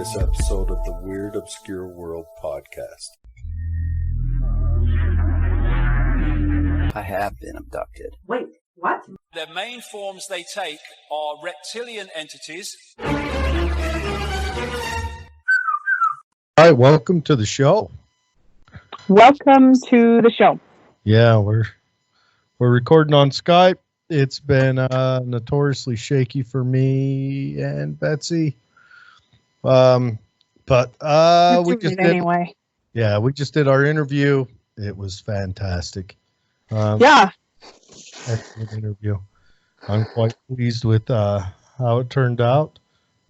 this episode of the Weird Obscure World podcast. I have been abducted. Wait, what? The main forms they take are reptilian entities. All right, welcome to the show. Welcome to the show. Yeah, we're recording on Skype. It's been notoriously shaky for me and Betsy. We just anyway. Yeah, we just did our interview. It was fantastic. Yeah. Excellent interview. I'm quite pleased with how it turned out.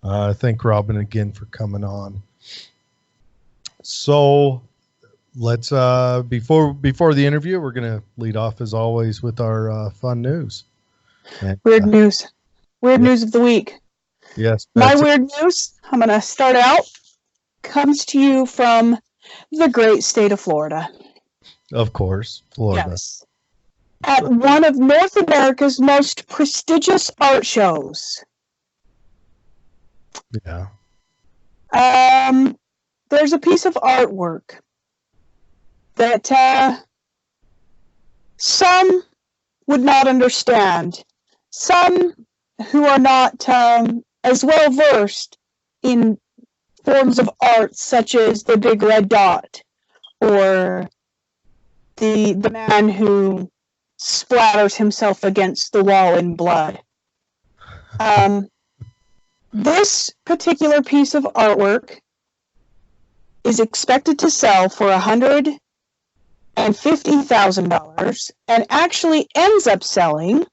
Thank Robin again for coming on. So let's before the interview, we're gonna lead off as always with our fun news. And, weird news. Weird news of the week. Yes. My weird news, I'm gonna start out, comes to you from the great state of Florida. Of course, Florida. Yes. At one of North America's most prestigious art shows. Yeah. There's a piece of artwork that some would not understand. Some who are not as well versed in forms of art such as the Big Red Dot or the man who splatters himself against the wall in blood. This particular piece of artwork is expected to sell for $150,000 and actually ends up selling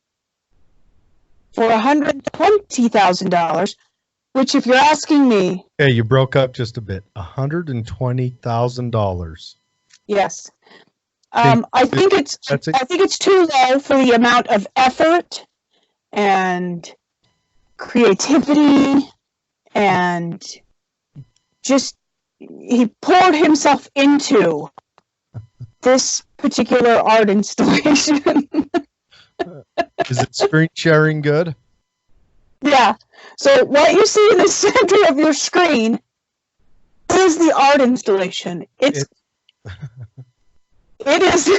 for $120,000, which, if you're asking me... Okay, you broke up just a bit. $120,000. Yes. I think it's too low for the amount of effort and creativity and just he poured himself into this particular art installation. Is it screen sharing good? Yeah. So what you see in the center of your screen is the art installation. It is.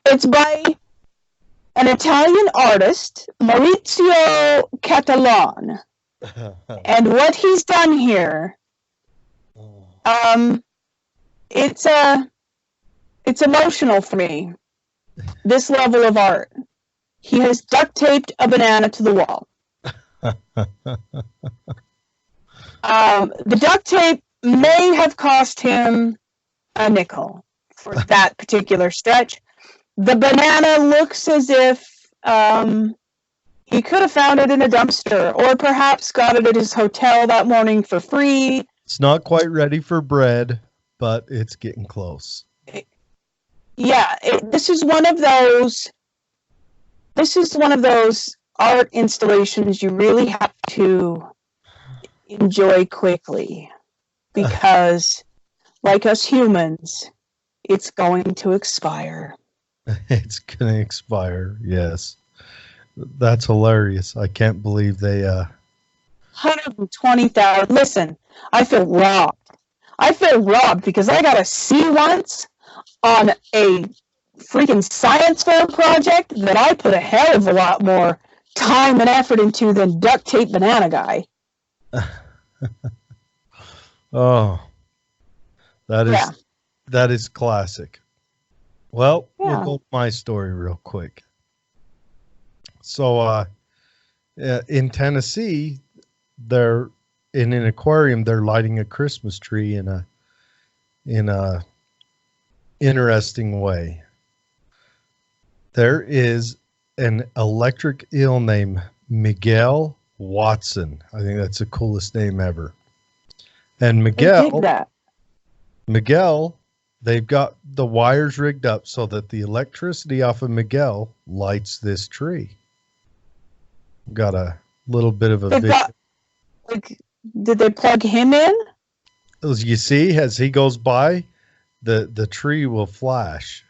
It's by an Italian artist, Maurizio Catalan. And what he's done here, it's emotional for me. This level of art. He has duct taped a banana to the wall. The duct tape may have cost him a nickel for that particular stretch. The banana looks as if he could have found it in a dumpster or perhaps got it at his hotel that morning for free. It's not quite ready for bread, but it's getting close. Yeah, this is one of those art installations you really have to enjoy quickly because, like us humans, it's going to expire. It's going to expire, yes. That's hilarious. I can't believe they... 120,000. Listen, I feel robbed. I feel robbed because I got to see once on a freaking science fair project that I put a hell of a lot more time and effort into than duct tape banana guy. Oh, that is classic. Well, we'll go to my story real quick. So, in Tennessee, they're in an aquarium. They're lighting a Christmas tree in a interesting way. There is an electric eel named Miguel Watson. I think that's the coolest name ever. And Miguel, they've got the wires rigged up so that the electricity off of Miguel lights this tree. Got a little bit of a vision. Did they plug him in? As you see, as he goes by, the tree will flash.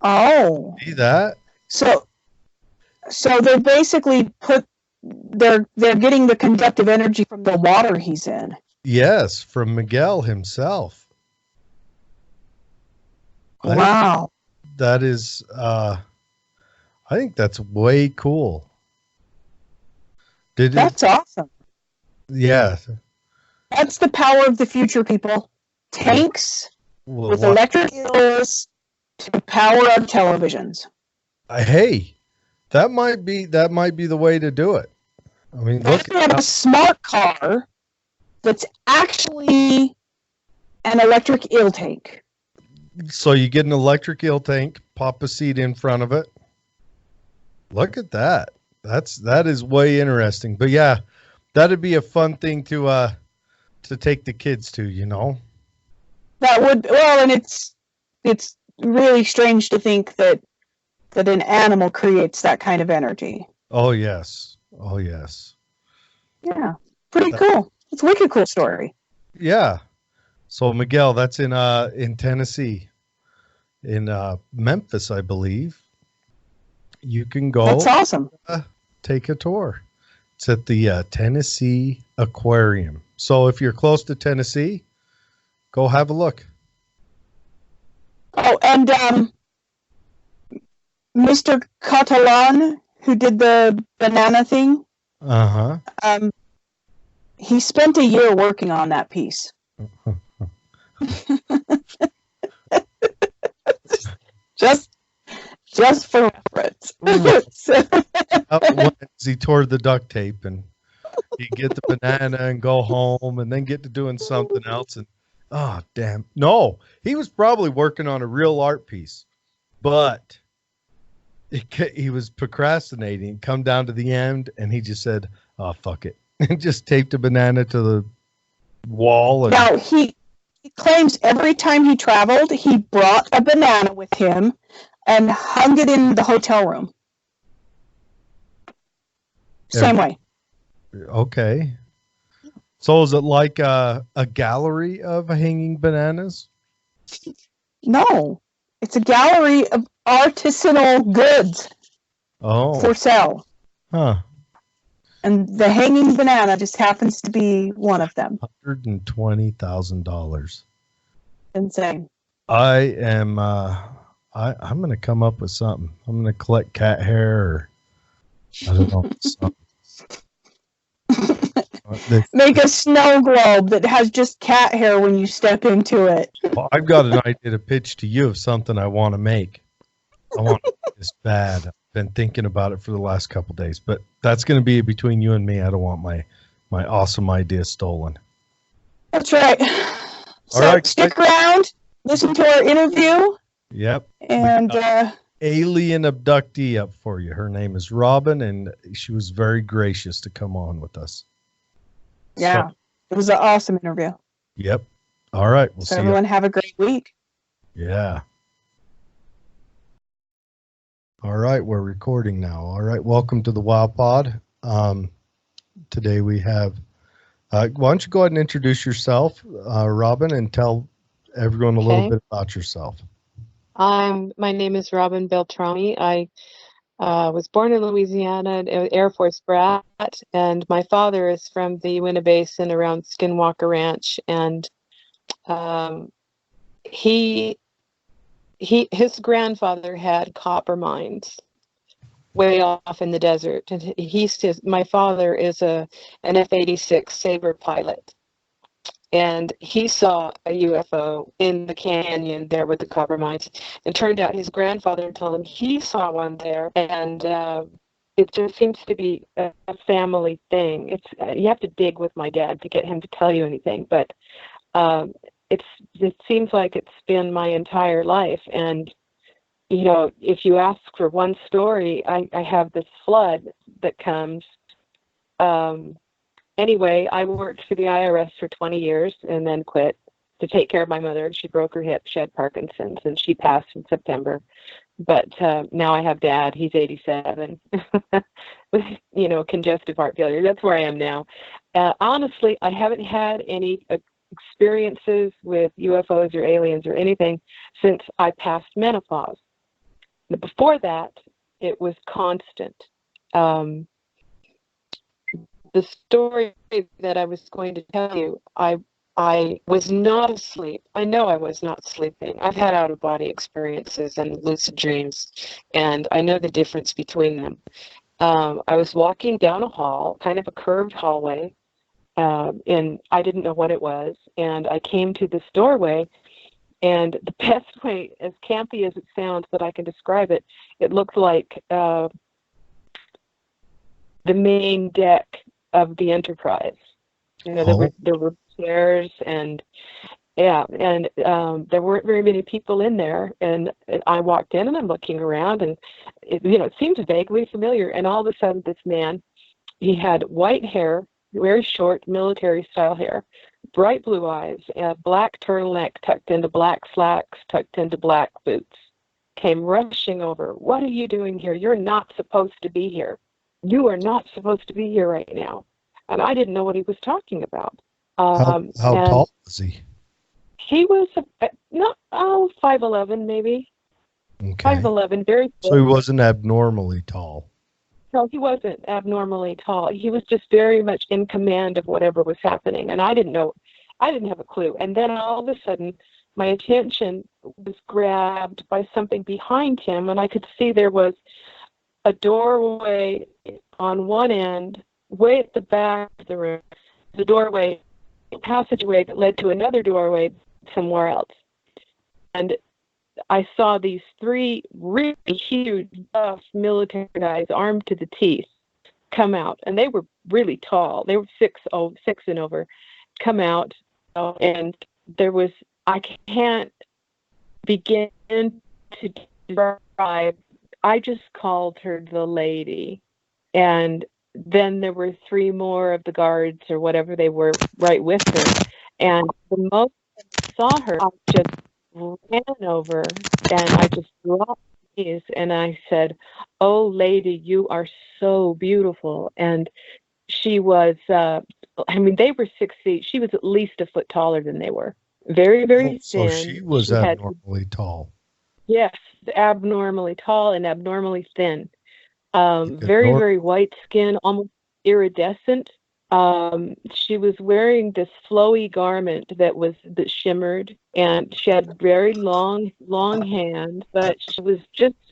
Oh. See that? So they basically put they're getting the conductive energy from the water he's in. Yes, from Miguel himself. Wow. That is, I think that's way cool. That's awesome. Yeah. That's the power of the future, people. Tanks with electric eels to power our televisions. Hey, that might be the way to do it. I mean, look, we have a smart car that's actually an electric eel tank. So you get an electric eel tank, pop a seat in front of it. Look at that. That is way interesting. But yeah, that'd be a fun thing to take the kids to, you know. That would, well, and it's really strange to think that an animal creates that kind of energy. Oh yes. Oh yes. Yeah. Pretty cool. It's a wicked cool story. Yeah. So Miguel, that's in Tennessee, in Memphis, I believe. You can go. That's awesome. Take a tour. It's at the Tennessee Aquarium. So if you're close to Tennessee, go have a look. Oh, and Mr. Catalan, who did the banana thing, he spent a year working on that piece. just for reference. He tore the duct tape, and you get the banana and go home, and then get to doing something else. And oh damn, no, he was probably working on a real art piece, but he was procrastinating. Come down to the end, and he just said, "Oh fuck it," and just taped a banana to the wall. And now he claims every time he traveled, he brought a banana with him and hung it in the hotel room. Same way. Okay. So is it like a gallery of hanging bananas? No. It's a gallery of artisanal goods for sale. Huh. And the hanging banana just happens to be one of them. $120,000. Insane. I am I'm going to come up with something. I'm going to collect cat hair, or I don't know. Make a snow globe that has just cat hair when you step into it. Well, I've got an idea to pitch to you of something I want to make. I want to make this bad. I've been thinking about it for the last couple of days, but that's going to be between you and me. I don't want my awesome idea stolen. That's right. All right, stick around, listen to our interview. Yep. And alien abductee up for you. Her name is Robin, and she was very gracious to come on with us. Yeah, so, it was an awesome interview. Yep. All right. We'll see everyone have a great week. Yeah. All right, we're recording now. All right, welcome to the Wild Pod. Today we have. Why don't you go ahead and introduce yourself, Robin, and tell everyone a little bit about yourself. My name is Robin Beltrami. I was born in Louisiana, Air Force brat, and my father is from the Uinta Basin around Skinwalker Ranch, and his grandfather had copper mines way off in the desert, and my father is an F-86 Sabre pilot. And he saw a UFO in the canyon there with the copper mines. It turned out his grandfather told him he saw one there, and it just seems to be a family thing. You have to dig with my dad to get him to tell you anything, but it seems like it's been my entire life. And you know, if you ask for one story, I have this flood that comes. Anyway, I worked for the IRS for 20 years and then quit to take care of my mother. She broke her hip, she had Parkinson's, and she passed in September. But now I have Dad. He's 87 with, congestive heart failure. That's where I am now. Honestly, I haven't had any experiences with UFOs or aliens or anything since I passed menopause. But before that, it was constant. the story that I was going to tell you, I was not asleep. I know I was not sleeping. I've had out-of-body experiences and lucid dreams, and I know the difference between them. I was walking down a hall, kind of a curved hallway, and I didn't know what it was, and I came to this doorway, and the best way, as campy as it sounds, that I can describe it, it looked like the main deck of the Enterprise. You know, there were chairs and there weren't very many people in there. And I walked in and I'm looking around, and it seemed vaguely familiar. And all of a sudden, this man, he had white hair, very short military style hair, bright blue eyes, a black turtleneck tucked into black slacks, tucked into black boots, came rushing over. "What are you doing here? You're not supposed to be here. You are not supposed to be here right now." And I didn't know what he was talking about. How tall was he? He was not 5'11", maybe. Okay. 5'11", very tall. So he wasn't abnormally tall. No, he wasn't abnormally tall. He was just very much in command of whatever was happening, and I didn't know. I didn't have a clue. And then all of a sudden, my attention was grabbed by something behind him, and I could see there was a doorway on one end, way at the back of the room, the doorway, passageway that led to another doorway somewhere else. And I saw these three really huge, buff military guys armed to the teeth come out, and they were really tall. They were 6 and over, come out, and there was, I can't begin to describe. I just called her the lady, and then there were 3 more of the guards or whatever they were right with her. And the moment I saw her, I just ran over and I just dropped my knees and I said, "Oh, lady, you are so beautiful." And she was, they were 6 feet. She was at least a foot taller than they were. Very, very thin. So she was abnormally tall. Yes, abnormally tall and abnormally thin. Very, very white skin, almost iridescent. She was wearing this flowy garment that shimmered, and she had very long hands, but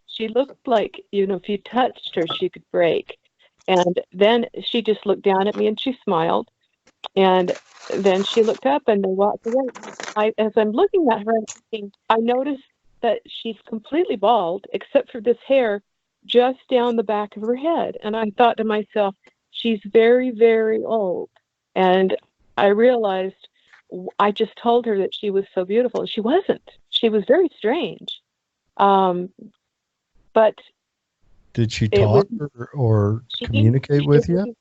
she looked like, if you touched her, she could break. And then she just looked down at me and she smiled. And then she looked up and they walked away. As I'm looking at her, I noticed that she's completely bald, except for this hair just down the back of her head. And I thought to myself, she's very, very old. And I realized, I just told her that she was so beautiful. She wasn't. She was very strange. But did she talk or communicate with you?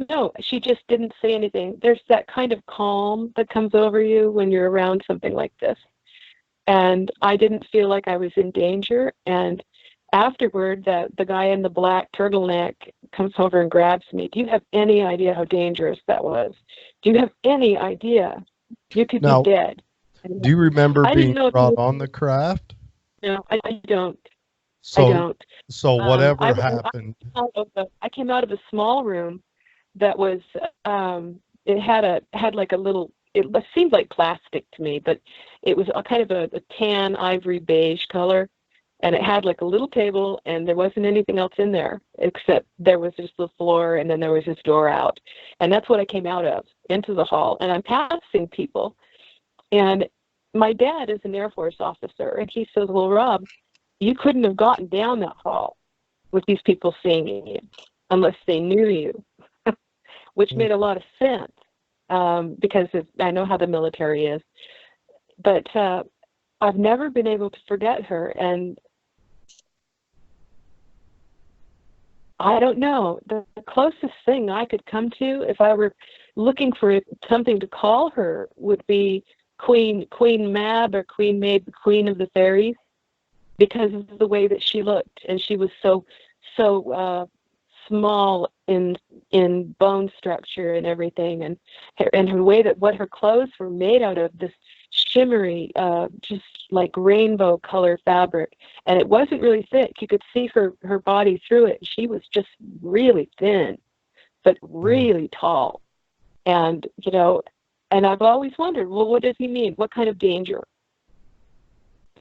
No, she just didn't say anything. There's that kind of calm that comes over you when you're around something like this. And I didn't feel like I was in danger. And afterward, the guy in the black turtleneck comes over and grabs me. "Do you have any idea how dangerous that was? Do you have any idea? You could be dead." Do you remember being brought on the craft? No, I don't. So, I don't. So whatever happened. I came out of a small room that was, it had like a little, it seemed like plastic to me, but it was a kind of a tan ivory beige color. And it had like a little table, and there wasn't anything else in there except there was just the floor, and then there was this door out. And that's what I came out of, into the hall. And I'm passing people. And my dad is an Air Force officer, and he says, "Well, Rob, you couldn't have gotten down that hall with these people seeing you unless they knew you," which made a lot of sense because I know how the military is. But I've never been able to forget her. And I don't know. The closest thing I could come to, if I were looking for something to call her, would be Queen Mab or Queen Mabe, the Queen of the Fairies, because of the way that she looked, and she was so small in bone structure and everything, and her way that what her clothes were made out of, this shimmery, just like rainbow color fabric, and it wasn't really thick. You could see her body through it. She was just really thin, but really tall. And, you know, and I've always wondered, well, what does he mean? What kind of danger?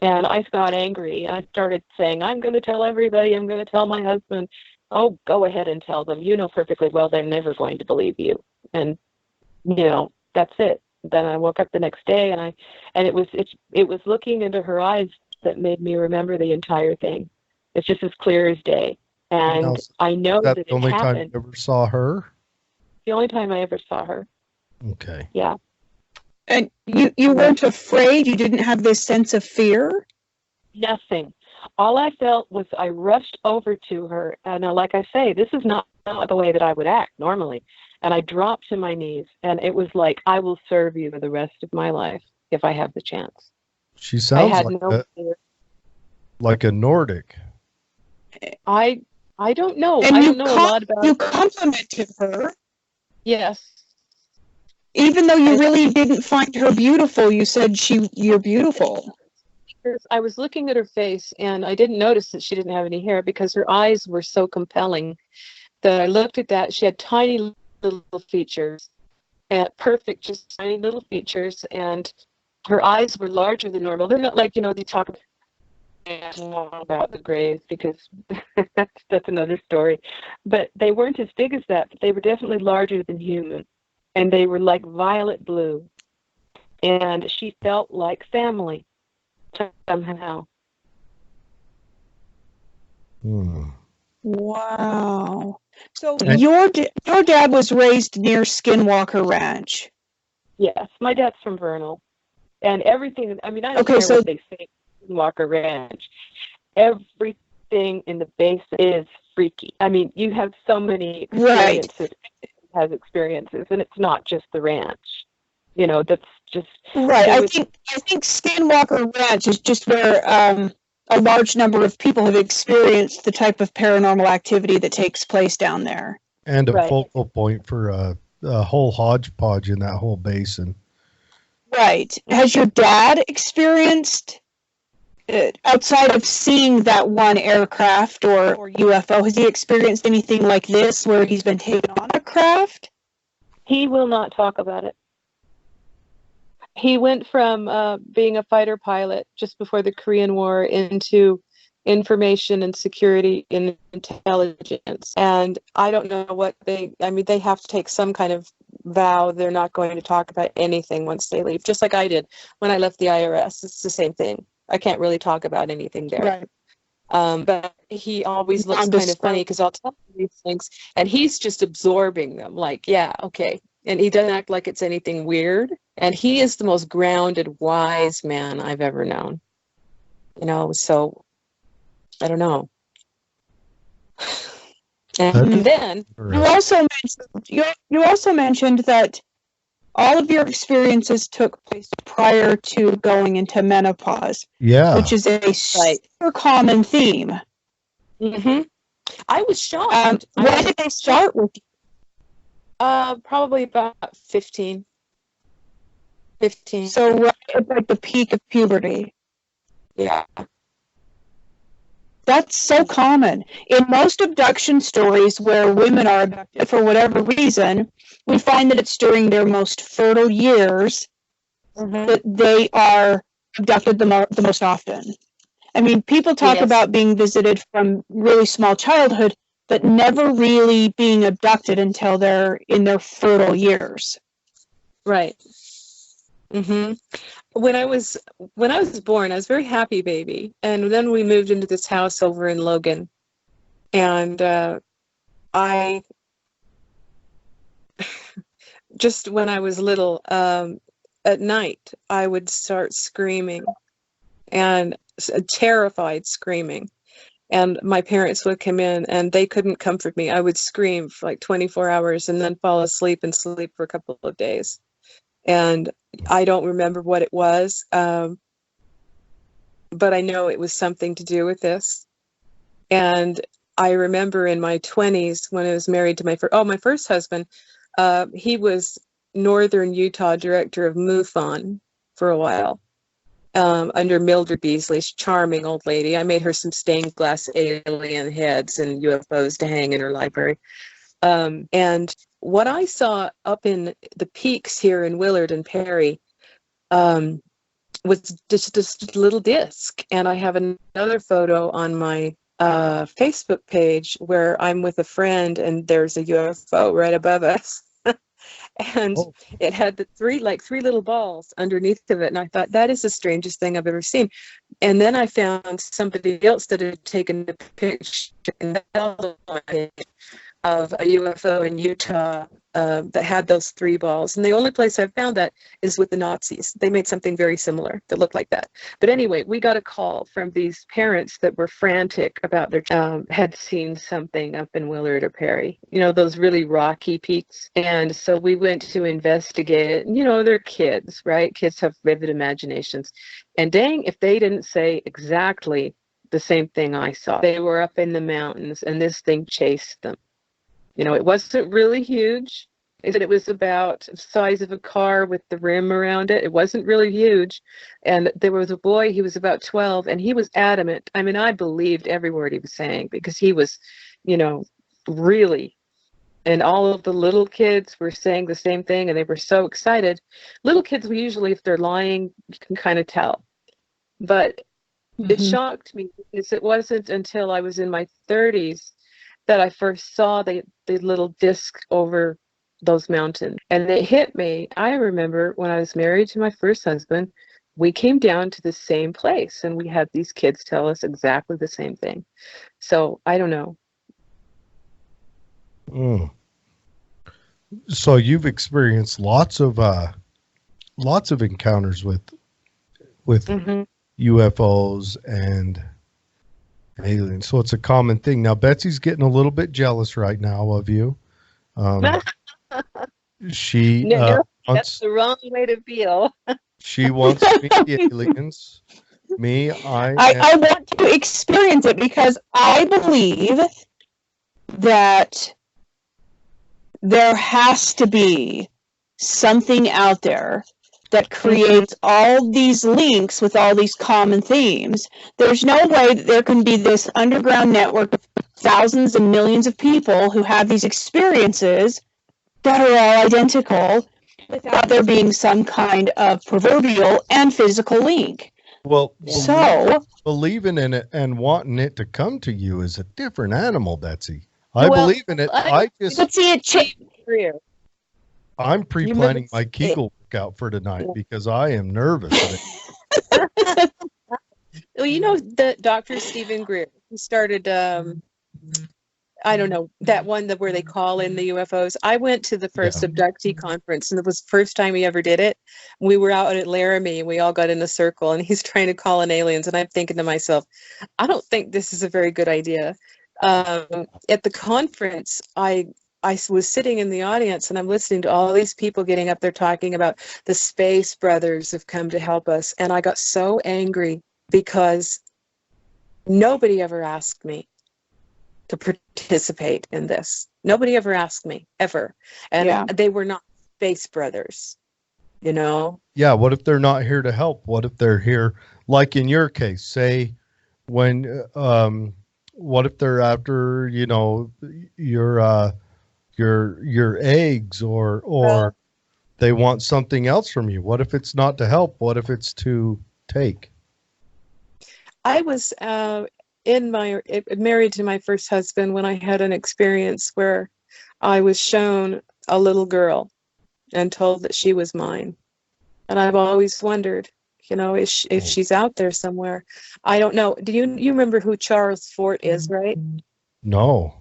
And I got angry. I started saying, I'm going to tell everybody. I'm going to tell my husband. Oh, go ahead and tell them. You know perfectly well they're never going to believe you. And, you know, that's it. Then I woke up the next day, and it was looking into her eyes that made me remember the entire thing. It's just as clear as day. And Now, I know that the it only time happened. you ever saw her? The only time I ever saw her. Okay. Yeah. And you weren't afraid? You didn't have this sense of fear? Nothing. All I felt was I rushed over to her, and like I say, this is not the way that I would act normally. And I dropped to my knees, and it was like, I will serve you for the rest of my life if I have the chance. She I sounds had like no fear. like a Nordic. I don't know. And I don't know a lot about you it. complimented her. Yes. Even though you really didn't find her beautiful, you said you're beautiful. I was looking at her face, and I didn't notice that she didn't have any hair because her eyes were so compelling that I looked at that. She had tiny little features, and perfect, just tiny little features, and her eyes were larger than normal. They're not like, you know, they talk about the grays, because that's another story. But they weren't as big as that, but they were definitely larger than human, and they were like violet blue, and she felt like family somehow. Wow. So And- your dad was raised near Skinwalker Ranch. Yes, my dad's from Vernal, and everything. I mean, I don't Okay, care so what they say. Walker Ranch, everything in the basement is freaky. I mean, you have so many experiences. right, Has experiences, and it's not just the ranch. You know, that's just right. there I was- think Skinwalker Ranch is just where a large number of people have experienced the type of paranormal activity that takes place down there. And a Right. focal point for a whole hodgepodge in that whole basin. Right. Has your dad experienced, outside of seeing that one aircraft or UFO, has he experienced anything like this where he's been taken on a craft? He will not talk about it. He went from being a fighter pilot just before the Korean War into information and security and intelligence. And I don't know what they have to take some kind of vow they're not going to talk about anything once they leave, just like I did when I left the IRS. It's the same thing. I can't really talk about anything there. Right. But he always looks kind of funny because I'll tell him these things and he's just absorbing them like, yeah, okay. And he doesn't act like it's anything weird. And he is the most grounded, wise man I've ever known. You know, so I don't know. And then You also mentioned that all of your experiences took place prior to going into menopause, Yeah. which is a super common theme. I was shocked. When did they start with you? Probably about 15. So right at like the peak of puberty. Yeah. That's so common. In most abduction stories where women are abducted for whatever reason, we find that it's during their most fertile years that they are abducted the most often. I mean, people talk about being visited from really small childhood, but never really being abducted until they're in their fertile years. Right. When I was born, I was a very happy baby, and then we moved into this house over in Logan, and I just when I was little, at night I would start screaming, and terrified screaming, and my parents would come in and they couldn't comfort me. I would scream for like 24 hours and then fall asleep and sleep for a couple of days. And I don't remember what it was, but I know it was something to do with this. And I remember in my 20s when I was married to my first husband, he was Northern Utah director of MUFON for a while, under Mildred Beasley, charming old lady. I made her some stained glass alien heads and UFOs to hang in her library. And what I saw up in the peaks here in Willard and Perry was just a little disc. And I have another photo on my Facebook page where I'm with a friend and there's a UFO right above us. And it had the three little balls underneath of it. And I thought, that is the strangest thing I've ever seen. And then I found somebody else that had taken a picture of a UFO in Utah that had those three balls. And the only place I've found that is with the Nazis. They made something very similar that looked like that. But anyway, we got a call from these parents that were frantic about their had seen something up in Willard or Perry, those really rocky peaks. And so we went to investigate it. And, they're kids, right? Kids have vivid imaginations. And dang, if they didn't say exactly the same thing I saw. They were up in the mountains and this thing chased them. It wasn't really huge. They said it was about the size of a car with the rim around it. It wasn't really huge. And there was a boy, he was about 12, and he was adamant. I mean, I believed every word he was saying because he was, really. And all of the little kids were saying the same thing, and they were so excited. Little kids, usually, if they're lying, you can kind of tell. But it shocked me because it wasn't until I was in my 30s that I first saw the little disc over those mountains. And it hit me. I remember when I was married to my first husband, we came down to the same place and we had these kids tell us exactly the same thing. So I don't know. So you've experienced lots of encounters with UFOs and aliens. So it's a common thing. Now Betsy's getting a little bit jealous right now of you. She that's the wrong way to feel. She wants to meet the aliens. Me, I want to experience it because I believe that there has to be something out there that creates all these links with all these common themes. There's no way that there can be this underground network of thousands and millions of people who have these experiences that are all identical without there being some kind of proverbial and physical link. Well, so believing in it and wanting it to come to you is a different animal, Betsy. I believe in it. But see, it changed career. I'm pre-planning my Kegel workout for tonight because I am nervous. Well, the Dr. Stephen Greer, he started, I don't know, that one where they call in the UFOs. I went to the first abductee conference, and it was the first time he ever did it. We were out at Laramie, and we all got in a circle, and he's trying to call in aliens, and I'm thinking to myself, I don't think this is a very good idea. At the conference, I was sitting in the audience and I'm listening to all these people getting up there talking about the Space Brothers have come to help us. And I got so angry because nobody ever asked me to participate in this. Nobody ever asked me, ever. And they were not Space Brothers, Yeah, what if they're not here to help? What if they're here, like in your case, say when, what if they're after, your eggs or they want something else from you? What if it's not to help? What if it's to take? I was married to my first husband when I had an experience where I was shown a little girl and told that she was mine. And I've always wondered, if she's out there somewhere. I don't know. Do you remember who Charles Fort is, right? No.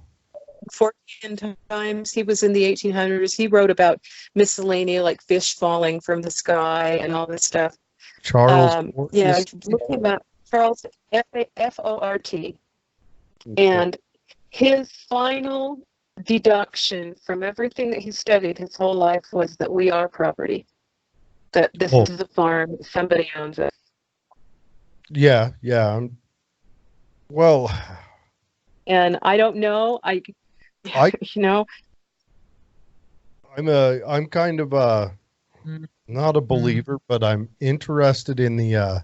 14 times. He was in the 1800s. He wrote about miscellany, like fish falling from the sky and all this stuff. Charles Fort? Yeah, look him up. Charles, F-O-R-T. And his final deduction from everything that he studied his whole life was that we are property. That this is a farm, somebody owns it. Yeah. Well. And I don't know. I'm kind of not a believer, but I'm interested in the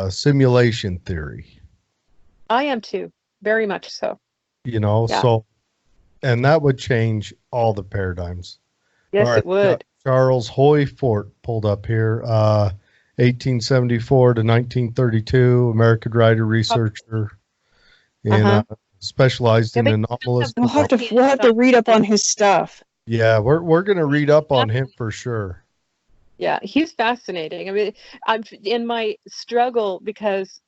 simulation theory. I am too, very much so. So and that would change all the paradigms. Yes, All right, it would. Charles Hoy Fort pulled up here. 1874 to 1932, American writer, researcher, and specialized Yeah, in they anomalous. We'll have to read up on his stuff. Yeah, we're gonna read up on him for sure. Yeah, he's fascinating. I mean, I'm in my struggle because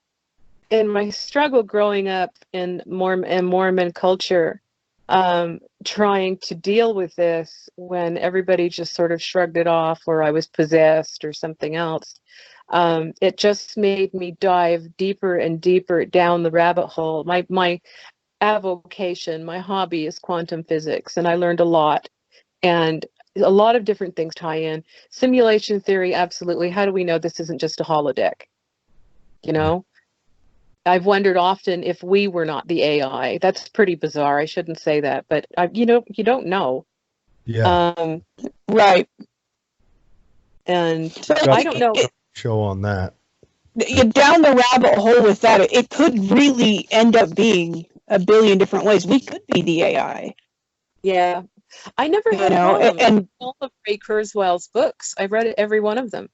in my struggle growing up in Mormon culture, trying to deal with this when everybody just sort of shrugged it off, or I was possessed or something else. It just made me dive deeper and deeper down the rabbit hole. My avocation, my hobby is quantum physics, and I learned a lot. And a lot of different things tie in. Simulation theory, absolutely. How do we know this isn't just a holodeck? You know, I've wondered often if we were not the AI. That's pretty bizarre. I shouldn't say that, but you don't know. Yeah. Right. And So I don't know. Show on that. Down the rabbit hole with that, it could really end up being a billion different ways. We could be the AI. Yeah. I never had a know, problem. and All of Ray Kurzweil's books, I read every one of them,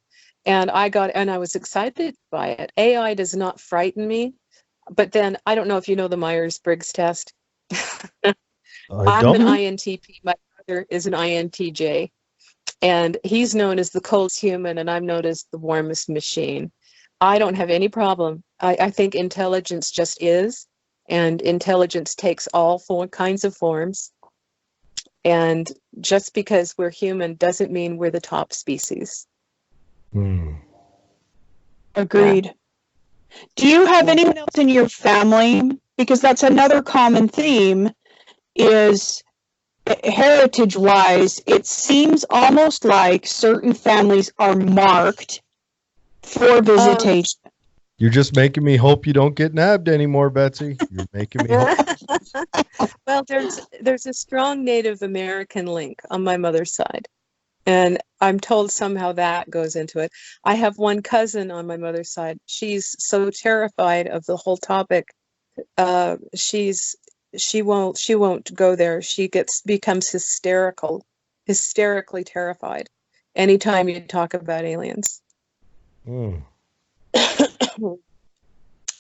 and I was excited by it. AI does not frighten me, but then I don't know if you know the Myers-Briggs test. I'm an INTP. My brother is an INTJ, and he's known as the coldest human, and I'm known as the warmest machine. I don't have any problem. I think intelligence just is, and intelligence takes all kinds of forms. And just because we're human doesn't mean we're the top species. Agreed. Yeah. Do you have anyone else in your family? Because that's another common theme, is heritage-wise, it seems almost like certain families are marked for visitation. You're just making me hope you don't get nabbed anymore, Betsy. You're making me hope. Well, there's a strong Native American link on my mother's side, and I'm told somehow that goes into it. I have one cousin on my mother's side. She's so terrified of the whole topic. She won't go there. She becomes hysterically terrified anytime you talk about aliens.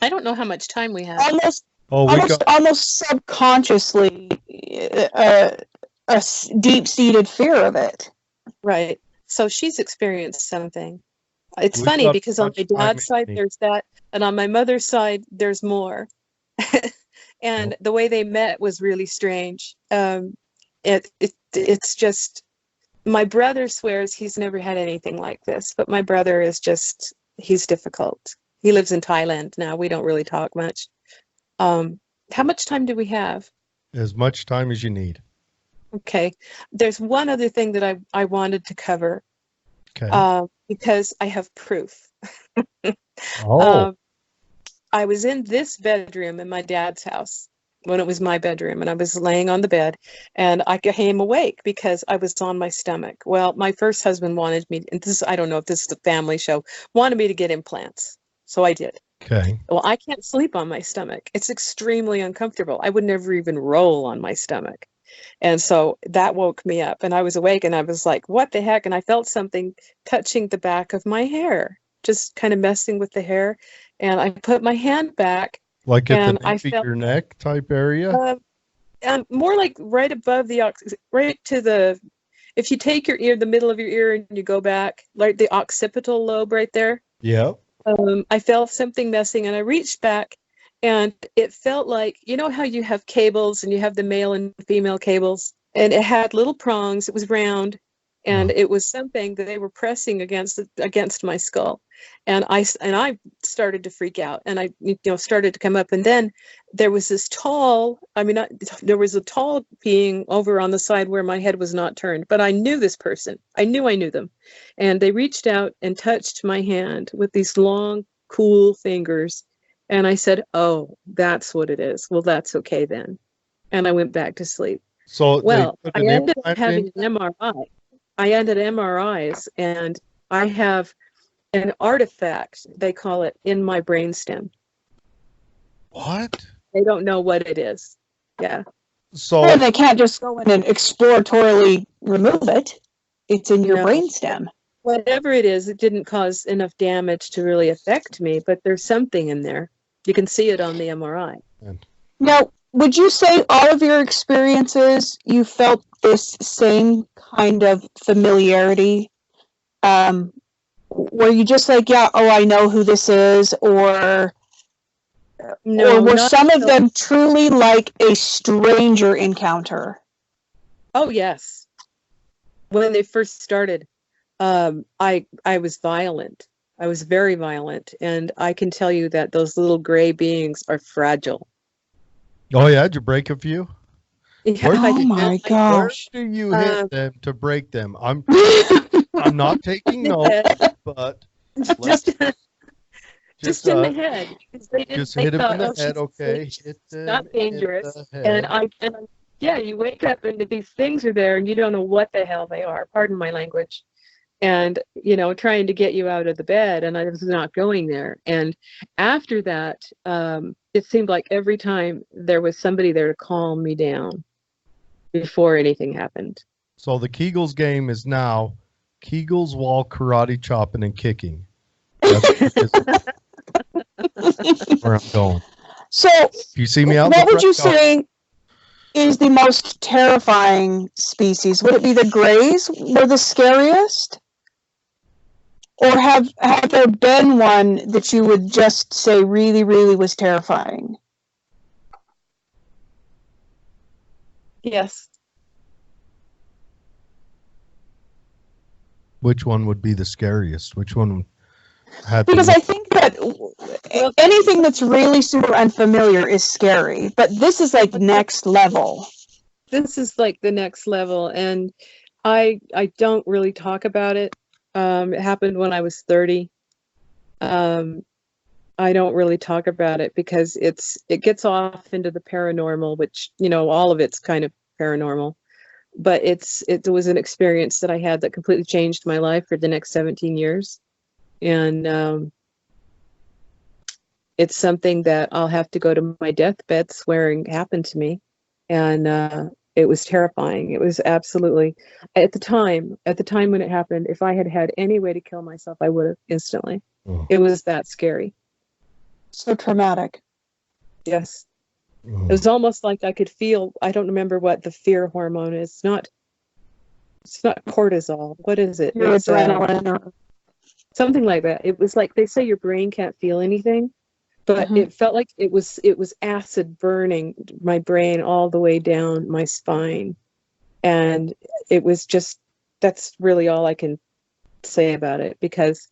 I don't know how much time we have. Almost subconsciously, a deep-seated fear of it. Right. So she's experienced something. It's funny because on my dad's side there's that, and on my mother's side there's more. And the way they met was really strange. It's just, my brother swears he's never had anything like this, but my brother is just, he's difficult. He lives in Thailand now. We don't really talk much. How much time do we have? As much time as you need. Okay. There's one other thing that I wanted to cover. Okay. Because I have proof. I was in this bedroom in my dad's house when it was my bedroom, and I was laying on the bed, and I came awake because I was on my stomach. Well, my first husband wanted me, and I don't know if this is a family show, wanted me to get implants. So I did. Okay. Well, I can't sleep on my stomach. It's extremely uncomfortable. I would never even roll on my stomach. And so that woke me up, and I was awake, and I was like, what the heck? And I felt something touching the back of my hair, just kind of messing with the hair. And I put my hand back. Like at the nape of your neck type area? More like right above right to the, if you take your ear, the middle of your ear, and you go back, like the occipital lobe right there. Yeah. I felt something messing, and I reached back, and it felt like, you know how you have cables and you have the male and female cables, and it had little prongs. It was round, and it was something that they were pressing against my skull, and I started to freak out, and I started to come up, and then there was this tall, there was a tall being over on the side where my head was not turned, but I knew this person. I knew them, and they reached out and touched my hand with these long, cool fingers, and I said, "Oh, that's what it is. Well, that's okay then," and I went back to sleep. So well, I ended up having an MRI. I ended MRIs, and I have an artifact, they call it, in my brainstem. What? They don't know what it is. Yeah. So And they can't just go in and exploratorily remove it. It's in your No. brainstem. Whatever it is, it didn't cause enough damage to really affect me, but there's something in there. You can see it on the MRI. Now, would you say all of your experiences, you felt this same kind of familiarity? Were you just like, yeah, oh, I know who this is, or No, were not some of until- them truly like a stranger encounter? Oh, yes. When they first started, I was violent. I was very violent, and I can tell you that those little gray beings are fragile. oh yeah, did you break a few? Yeah, Where- I Oh did. my Where gosh. do you hit Um, them to break them? I'm not taking notes, but let's just in the head, because they didn't. just They hit him thought, in the oh, head. she's Okay, asleep, hit she's them not in dangerous. the And head. yeah, you wake up and these things are there, and you don't know what the hell they are. Pardon my language. And trying to get you out of the bed, and I was not going there. And after that, it seemed like every time there was somebody there to calm me down before anything happened. So the Kegels game is now Kegels while karate chopping and kicking. That's where I'm going. So, If you see me out, what the would you front say is the most terrifying species? Would it be the grays were the scariest? Or have there been one that you would just say really, really was terrifying? Yes. which one would be the scariest? Which one had Because the I think that anything that's really super unfamiliar is scary, but this is like next level. This is like the next level, and I don't really talk about it. It happened when I was 30. I don't really talk about it because it gets off into the paranormal, which all of it's kind of paranormal. But it was an experience that I had that completely changed my life for the next 17 years, and it's something that I'll have to go to my deathbed swearing happened to me, and it was terrifying. It was absolutely at the time when it happened. If I had had any way to kill myself, I would have instantly. Oh. It was that scary. So traumatic. Yes. It was almost like I could feel. I don't remember what the fear hormone is. It's not cortisol. What is it? Your It's adrenaline or something like that. It was like they say your brain can't feel anything, but Mhm. it felt like it was acid burning my brain all the way down my spine, and it was just that's really all I can say about it, because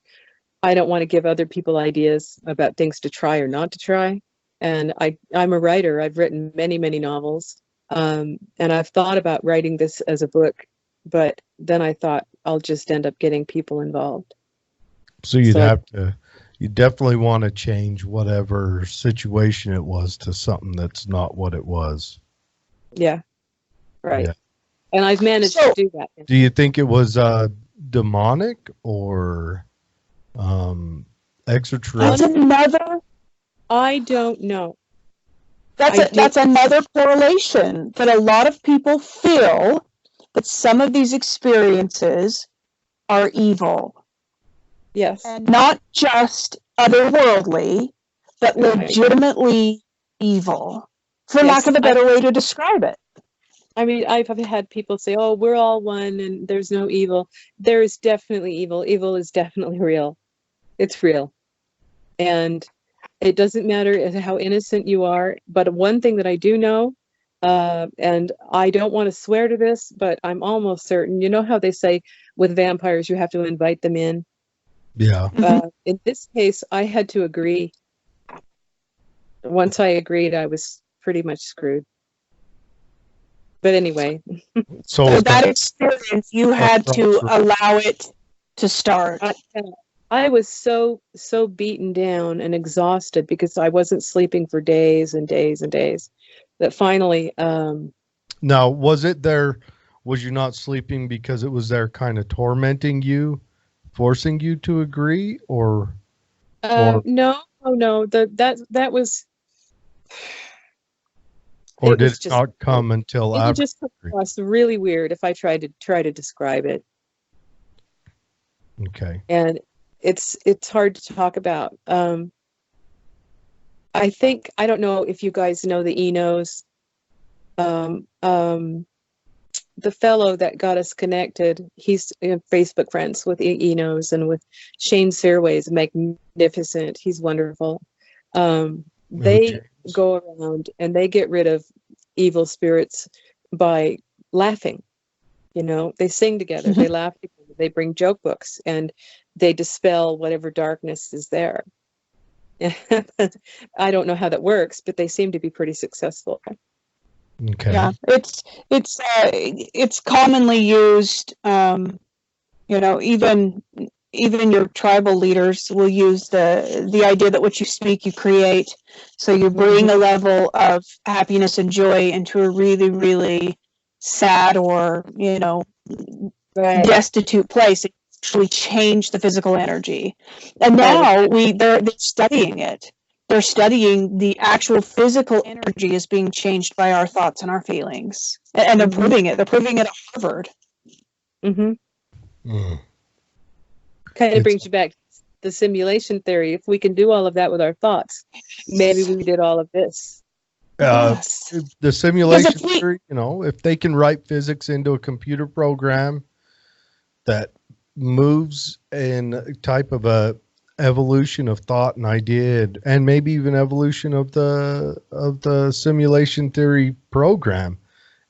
I don't want to give other people ideas about things to try or not to try. And I'm a writer. I've written many, many novels. And I've thought about writing this as a book, but then I thought I'll just end up getting people involved. So you'd So I- have to, you definitely want to change whatever situation it was to something that's not what it was. Yeah. Right. Yeah. And I've managed So- to do that. Do you think it was demonic or That's extraterrestrial? another. I don't know. That's another correlation that a lot of people feel that some of these experiences are evil, Yes. and not just otherworldly, but Right. legitimately evil, for Yes, lack of a better way to describe it. I mean, I've had people say, "Oh, we're all one, and there's no evil." There is definitely evil. Evil is definitely real. It's real, and it doesn't matter how innocent you are. But one thing that I do know, and I don't want to swear to this, but I'm almost certain. You know how they say with vampires, you have to invite them in. Yeah. In this case, I had to agree. Once I agreed, I was pretty much screwed. But anyway, So So that experience, you had to allow it to start. I was so beaten down and exhausted because I wasn't sleeping for days and days and days that finally now, was it there? Was you not sleeping because it was there kind of tormenting you, forcing you to agree, or no that was Or It did was it just not come until it would after? just come across really weird if I tried to describe it. Okay. And it's hard to talk about. I think, I don't know if you guys know the Enos. The fellow that got us connected, he's Facebook friends with Enos and with Shane Searway's magnificent. He's wonderful. They go around and they get rid of evil spirits by laughing. You know, they sing together, they laugh together, they bring joke books, and they dispel whatever darkness is there. I don't know how that works, but they seem to be pretty successful. Okay. Yeah, it's commonly used. You know, even your tribal leaders will use the idea that what you speak, you create. So you bring a level of happiness and joy into a really, really sad or, you know, destitute place. It actually change the physical energy. And now they're studying it. They're studying the actual physical energy is being changed by our thoughts and our feelings. And they're proving it. They're proving it at Harvard. Kind of brings you back to the simulation theory. If we can do all of that with our thoughts, maybe we did all of this. Yes. The simulation theory, you know, if they can write physics into a computer program that moves in a type of a evolution of thought and idea, and maybe even evolution of the simulation theory program,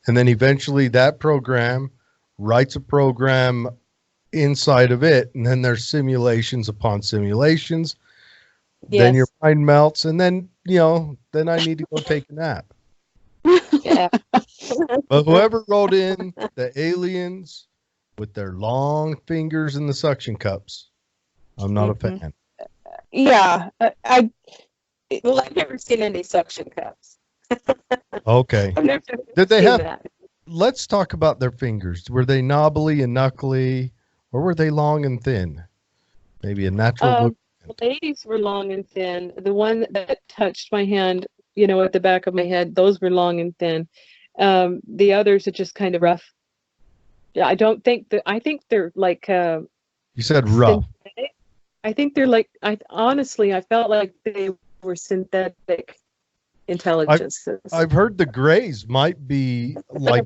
and then eventually that program writes a program inside of it, and then there's simulations upon simulations. Then your mind melts, and then, you know, then I need to go take a nap. Yeah. But whoever wrote in the aliens with their long fingers in the suction cups, I'm not a fan. Yeah, Well, I've never seen any suction cups. Okay. I've never Did they seen have that. Let's talk about their fingers. Were they knobbly and knuckly, or were they long and thin? Maybe a natural look. The ladies were long and thin. The one that touched my hand, you know, at the back of my head, those were long and thin. The others are just kind of rough. I don't think that. I think they're like. You said rough. Synthetic. I think they're like. Honestly, I felt like they were synthetic intelligences. I've heard the grays might be like.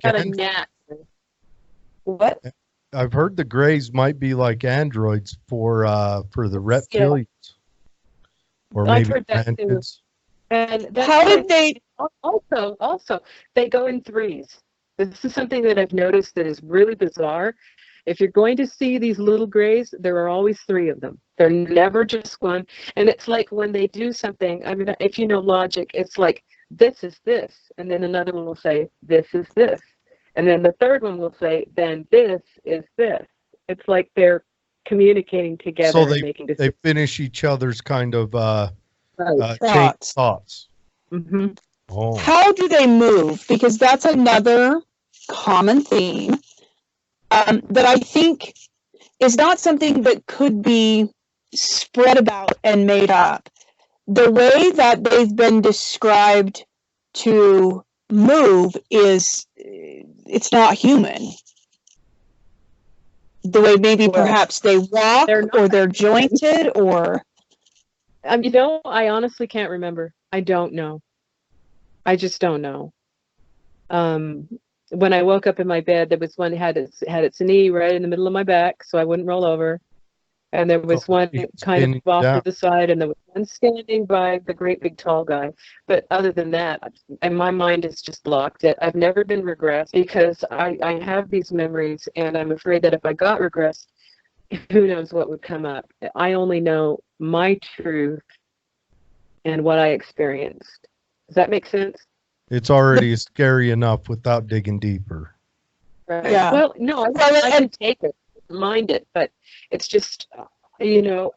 What? I've heard the grays might be like androids for the reptilians, or maybe I've heard that too. And that's how did they? Also, they go in threes. This is something that I've noticed that is really bizarre. If you're going to see these little grays, there are always three of them. They're never just one. And it's like when they do something, I mean, if you know logic, it's like, this is this. And then another one will say, this is this. And then the third one will say, then this is this. It's like they're communicating together. So and making decisions. they finish each other's kind of chain thoughts. Mm-hmm. Oh. How do they move? Because that's another common theme that I think is not something that could be spread about and made up. The way that they've been described to move is, it's not human. The way maybe perhaps they walk, or they're jointed, or... You know, I honestly can't remember. I don't know. I just don't know. When I woke up in my bed, there was one had its knee right in the middle of my back, so I wouldn't roll over. And there was one kind of off to the side, and there was one standing by the great big tall guy. But other than that, and my mind is just blocked. I've never been regressed because I have these memories, and I'm afraid that if I got regressed, who knows what would come up. I only know my truth and what I experienced. Does that make sense? It's already scary enough without digging deeper. Right. Yeah. Well, no, I can take it, mind it, but it's just, you know,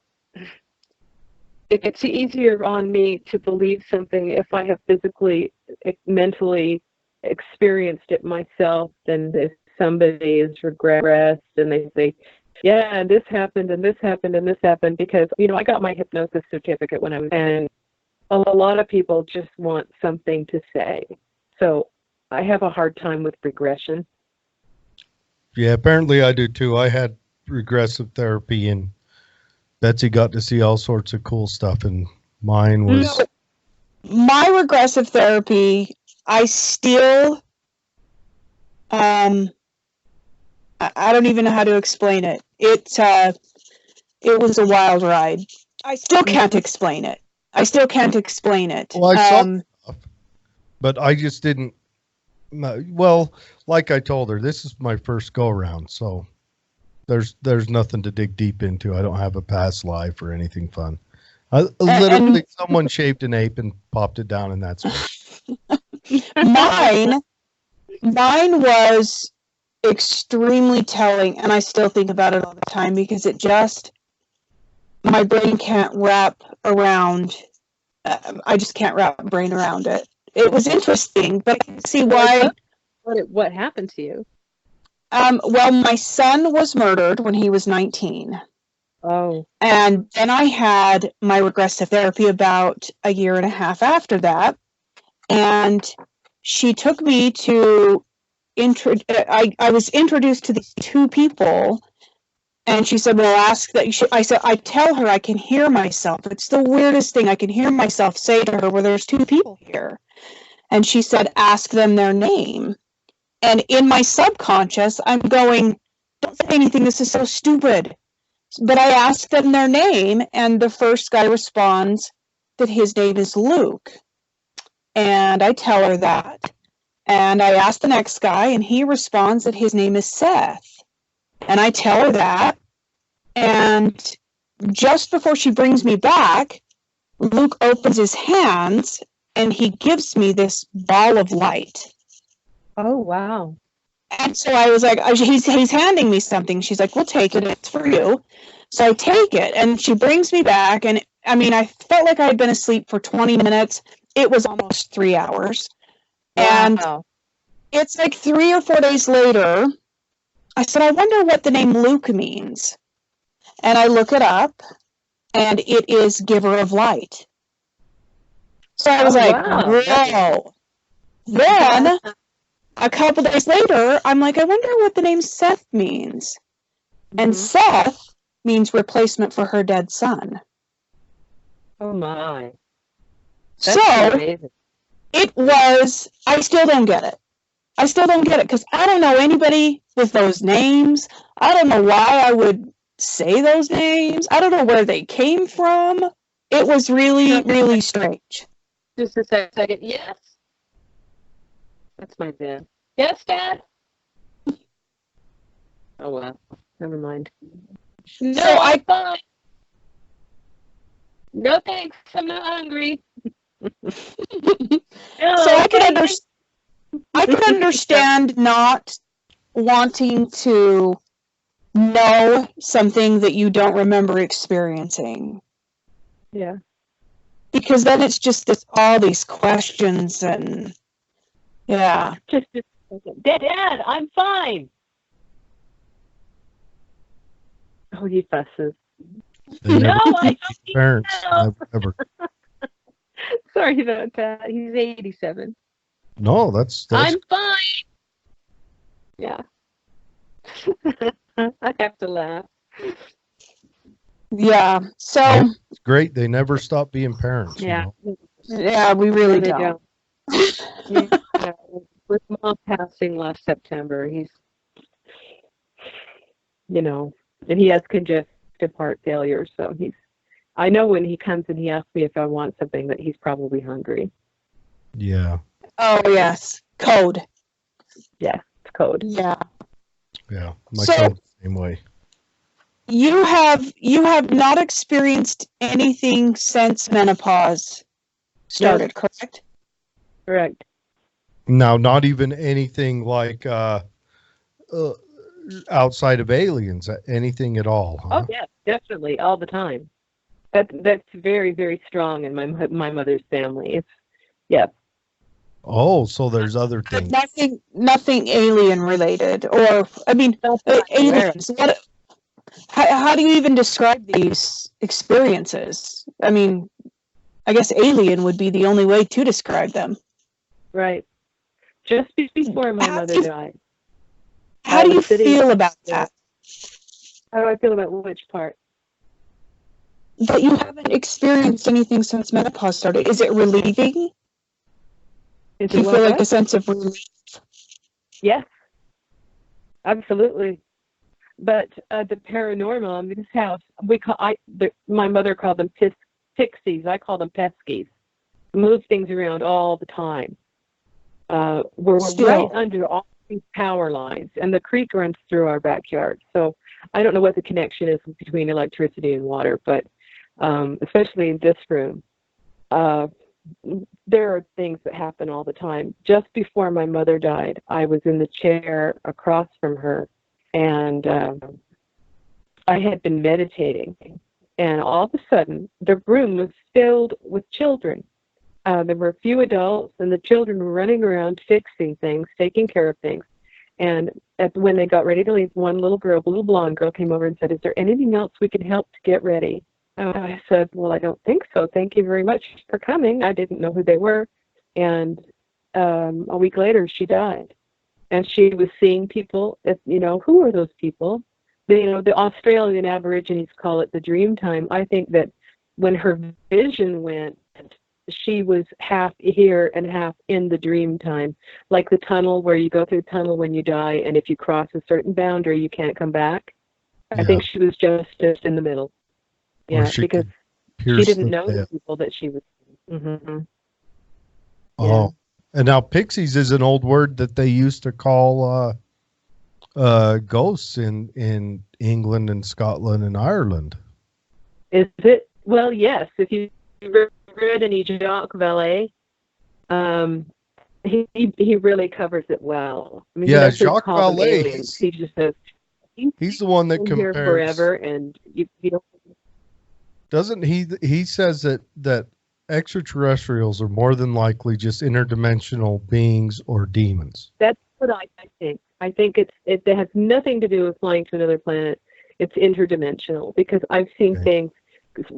it's easier on me to believe something if I have physically, mentally experienced it myself than if somebody is regressed and they say, yeah, this happened and this happened and this happened, because, you know, I got my hypnosis certificate when I was, and a lot of people just want something to say. So I have a hard time with regression. Yeah, apparently I do too. I had regressive therapy, and Betsy got to see all sorts of cool stuff, and mine was. No, my regressive therapy, I still, I don't even know how to explain it. It was a wild ride. I still can't explain it. Well, I saw stuff, but I just didn't. Well, like I told her, this is my first go around, so there's nothing to dig deep into. I don't have a past life or anything fun. Literally, someone shaved an ape and popped it down, and that's it. Mine was extremely telling, and I still think about it all the time because my brain can't wrap around. I just can't wrap my brain around it. It was interesting, but I can see why. What happened to you? Well, my son was murdered when he was 19. Oh. And then I had my regressive therapy about a year and a half after that. And she took me to I was introduced to these two people, and she said, well, ask that I said, I tell her I can hear myself. It's the weirdest thing. I can hear myself say to her, well, there's two people here. And she said, ask them their name. And in my subconscious, I'm going, don't say anything. This is so stupid. But I ask them their name, and the first guy responds that his name is Luke. And I tell her that. And I ask the next guy, and he responds that his name is Seth. And I tell her that. And just before she brings me back, Luke opens his hands, and he gives me this ball of light. Oh, wow. And so I was like, he's handing me something. She's like, well, take it. It's for you. So I take it, and she brings me back. And I mean, I felt like I had been asleep for 20 minutes. It was almost 3 hours. And it's like 3 or 4 days later, I said, I wonder what the name Luke means. And I look it up, and it is giver of light. So I was whoa. Then, a couple days later, I'm like, I wonder what the name Seth means. And Seth means replacement for her dead son. Oh, my. That's amazing. It was, I still don't get it. Because I don't know anybody with those names. I don't know why I would say those names. I don't know where they came from. It was really, really strange. Just a second. Yes. That's my dad. Yes, Dad? Oh, well. Never mind. No, I'm fine. No, thanks. I'm not hungry. So I can understand not wanting to know something that you don't remember experiencing. Yeah. Because then it's just all these questions and yeah. Just Dad, I'm fine. Oh, he fusses. No, I don't. Parents, never. Sorry about that. He's 87. No, that's I'm fine. Yeah. I have to laugh. Yeah. So it's great. They never stop being parents. Yeah. You know? Yeah, we really don't. Yeah. With Mom passing last September, he's, and he has congestive heart failure, so I know when he comes and he asks me if I want something that he's probably hungry. Yeah. Oh, yes. Code. Yeah, it's code. Yeah. Yeah. My son's the same way. You have not experienced anything since menopause started, correct? Correct. Now, not even anything like outside of aliens, anything at all. Huh? Oh, yeah, definitely, all the time. That's very, very strong in my mother's family. Yeah. Oh, so there's other things. Nothing alien related, or aliens. How do you even describe these experiences? I mean, I guess alien would be the only way to describe them. Right. just before my How mother do you, died. how I do was you sitting feel about there. that? How do I feel about which part? That you haven't experienced anything since menopause started. Is it relieving? Is Do it you feel like a what? sense of relief? Yes, absolutely. But the paranormal in this house, my mother called them pixies. I call them peskies. Move things around all the time. We're right Still. under all these power lines, and the creek runs through our backyard. So I don't know what the connection is between electricity and water, but especially in this room, there are things that happen all the time. Just before my mother died, I was in the chair across from her, and I had been meditating, and all of a sudden, the room was filled with children. There were a few adults, and the children were running around fixing things, taking care of things. And when they got ready to leave, one little girl, a little blonde girl, came over and said, "Is there anything else we can help to get ready?" I said, "Well, I don't think so. Thank you very much for coming." I didn't know who they were. And a week later, she died. And she was seeing people, who are those people? The Australian Aborigines call it the dream time. I think that when her vision went, she was half here and half in the dream time, like the tunnel where you go through the tunnel when you die, and if you cross a certain boundary, you can't come back. Yeah. I think she was just in the middle. Or Yeah, she because could she pierce didn't the know the veil. people that she was. Mm-hmm. Oh, and now pixies is an old word that they used to call ghosts in England and Scotland and Ireland. Is it? Well, yes. If you read any Jacques Vallée, he really covers it well. I mean, he Yeah, doesn't Jacques call them Vallée. aliens. He just says He's the one that been here compares. forever, and you don't. Doesn't he? He says that extraterrestrials are more than likely just interdimensional beings or demons. That's what I think. I think it has nothing to do with flying to another planet. It's interdimensional, because I've seen Okay. things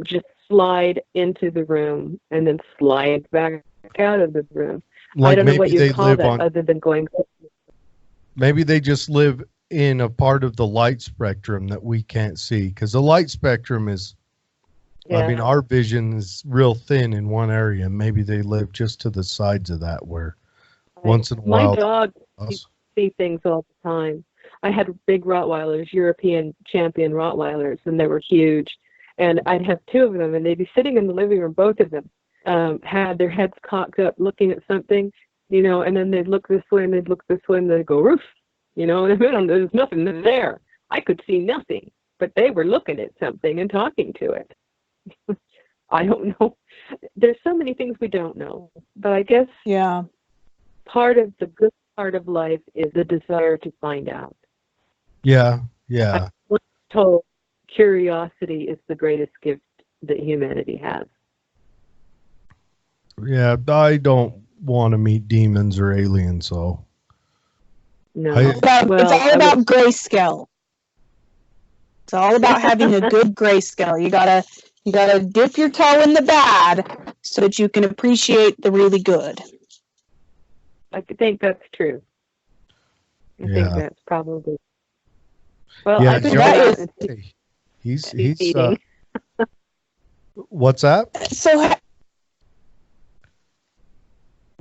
just slide into the room and then slide back out of the room. I Like don't know what maybe you they call live that on. other than going. Maybe they just live in a part of the light spectrum that we can't see, because the light spectrum is. Yeah. I mean, our vision is real thin in one area. Maybe they live just to the sides of that, where once in a My while. dog see things all the time. I had big Rottweilers, European champion Rottweilers, and they were huge. And I'd have two of them, and they'd be sitting in the living room. Both of them had their heads cocked up, looking at something, and then they'd look this way and they'd look this way and they'd go, "Roof," and there's nothing there. I could see nothing, but they were looking at something and talking to it. I don't know. There's so many things we don't know, but I guess Yeah. part of the good part of life is the desire to find out. Yeah. I'm told curiosity is the greatest gift that humanity has. Yeah. I don't want to meet demons or aliens, so. No. It's all about grayscale. It's all about having a good grayscale. You gotta dip your toe in the bad so that you can appreciate the really good. I think that's true. I think Yeah. that's probably. Well, Yeah, I could Joe- go out and he's eating. What's that? So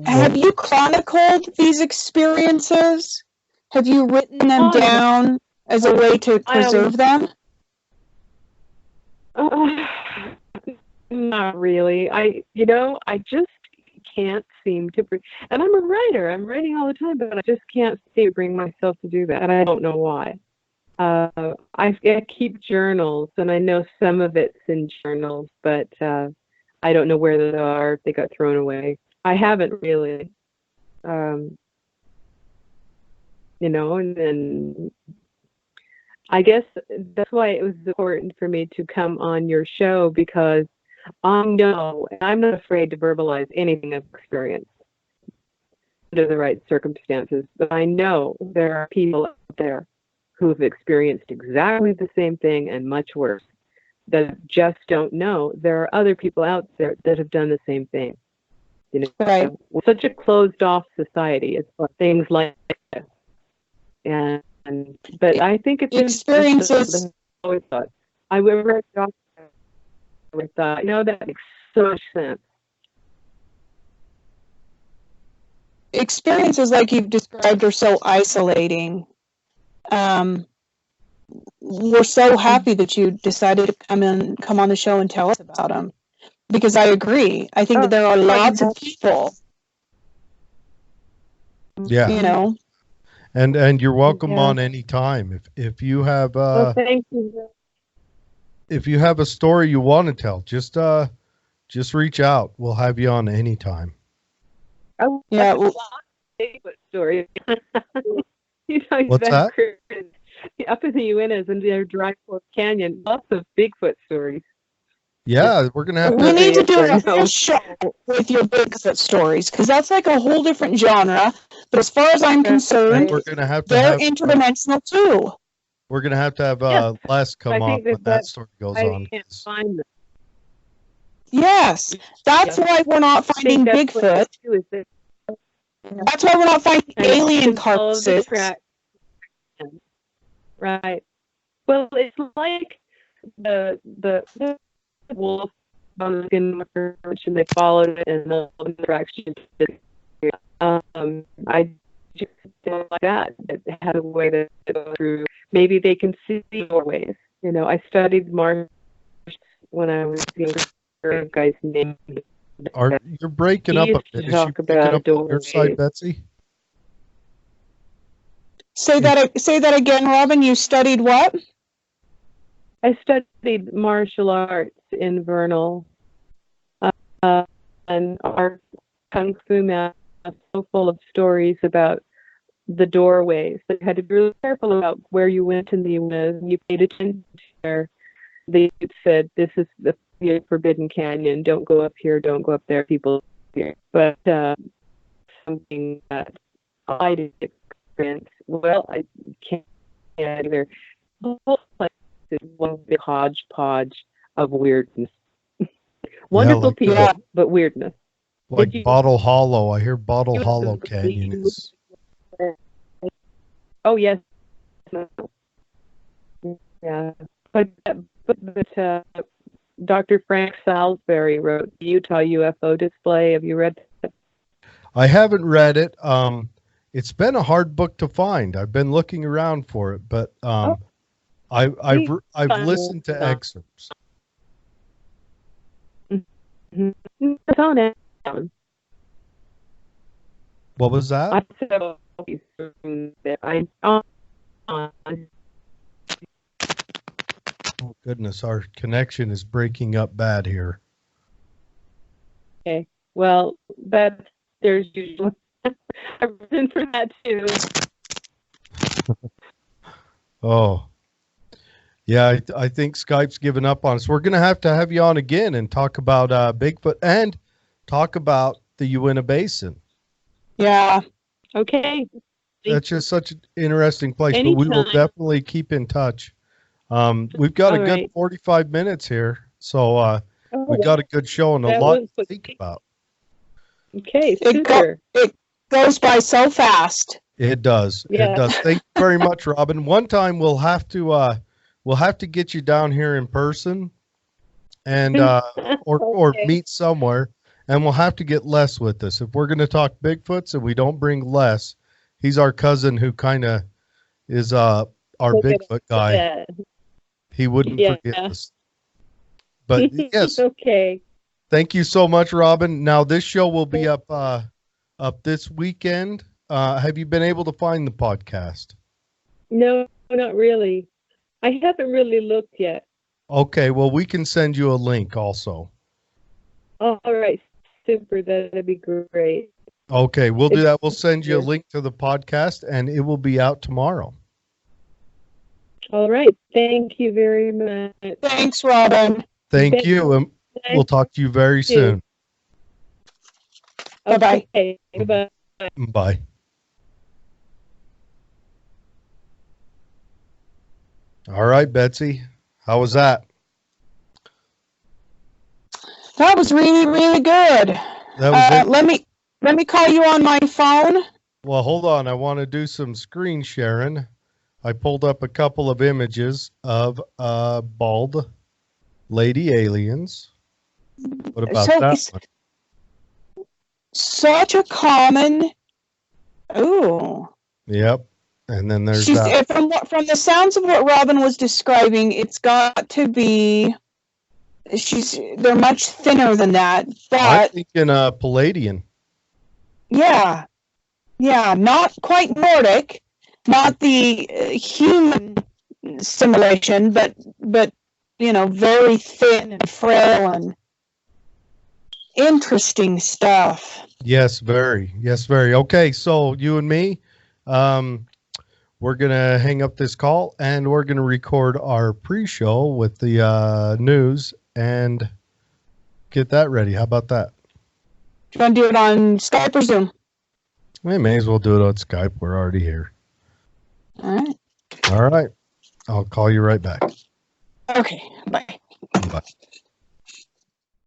have you chronicled these experiences? Have you written them down as a way to preserve them? Not really. I just can't seem to bring, and I'm a writer. I'm writing all the time, but I just can't seem to bring myself to do that, and I don't know why. I keep journals, and I know some of it's in journals, but I don't know where they are, if they got thrown away. I haven't really. And then I guess that's why it was important for me to come on your show, because I know, and I'm not afraid to verbalize anything I've experienced under the right circumstances, but I know there are people out there who have experienced exactly the same thing and much worse, that just don't know there are other people out there that have done the same thing. You know, Right. we're such a closed off society. It's for things like this. But I think it's Experiences. I always thought I would read I thought, that makes so much sense. Experiences like you've described are so isolating. We're so happy that you decided to come on the show and tell us about them, because I agree. I think that there are lots of people. Yeah. You know. And you're welcome on any time. If you have thank you. If you have a story you want to tell, just reach out. We'll have you on anytime. Oh, yeah. Bigfoot story. What's that? Up in the Uintas and their Dry Fork Canyon, lots of Bigfoot stories. Yeah, we're gonna have We need to do a whole show with your Bigfoot stories, because that's like a whole different genre. But as far as I'm concerned, we're gonna have to they're interdimensional too. We're gonna have Les come on when that story goes on. Can't find them. Yes, that's why we're not finding Bigfoot. That's why we're not finding alien carcasses. Right. Well, it's like the wolf on the skin and they followed it in the direction. I just don't like that. It had a way to go through. Maybe they can see doorways. I studied Mars when I was younger. Guy's name. You're breaking up a bit. Is she breaking up on your side, Betsy? Say that again, Robin. You studied what? I studied martial arts in Vernal, and our kung fu math was so full of stories about the doorways. So you had to be really careful about where you went in the Uintas, and you paid attention to where they said, "This is the Forbidden Canyon. Don't go up here. Don't go up there." People here, but something that I did experience. Well, I can't either. The whole place is one big hodgepodge of weirdness. Wonderful people, but weirdness. Like Bottle Hollow. I hear Bottle Hollow Canyon is. Oh yes. Yeah, but Dr. Frank Salisbury wrote the Utah UFO Display. Have you read that? I haven't read it. It's been a hard book to find. I've been looking around for it, but I've listened to excerpts. It's on Amazon. What was that? Oh goodness, our connection is breaking up bad here. Okay, well, there's usually a reason for that too. Oh, yeah, I think Skype's given up on us. We're going to have you on again and talk about Bigfoot and talk about the Uinta Basin. Yeah. Okay. That's just such an interesting place. Anytime. But we will definitely keep in touch. We've got a good 45 minutes here, so we've got a good show and a lot to think about. Okay, super. It goes by so fast. It does. Yeah. It does. Thank you very much, Robin. One time we'll have to get you down here in person, and or meet somewhere, and we'll have to get Les with us if we're going to talk Bigfoots. And we don't bring Les. He's our cousin who kind of is our Bigfoot guy. Yeah. He wouldn't forget us. But yes. Okay. Thank you so much, Robin. Now this show will be up this weekend. Have you been able to find the podcast? No, not really. I haven't really looked yet. Okay, well, we can send you a link also. All right, super. That'd be great. Okay, we'll do that. We'll send you a link to the podcast, and it will be out tomorrow. All right. Thank you very much. Thanks, Robin. Thank you, and we'll talk to you very soon. Bye-bye. Okay, bye. Bye. All right, Betsy. How was that? That was really, really good. That was it. Let me call you on my phone. Well, hold on. I want to do some screen sharing. I pulled up a couple of images of bald lady aliens. What about So that it's one? such a common. Ooh. Yep. And then there's She's that. from the sounds of what Robin was describing, it's got to be. They're much thinner than that, I'm but thinking Palladian. yeah, not quite Nordic, not the human simulation, but very thin and frail and interesting stuff. Yes, very. Yes, very. Okay, so you and me, we're going to hang up this call and we're going to record our pre-show with the news and get that ready. How about that? Do you want to do it on Skype or Zoom? We may as well do it on Skype. We're already here. All right. All right. I'll call you right back. Okay. Bye. Bye.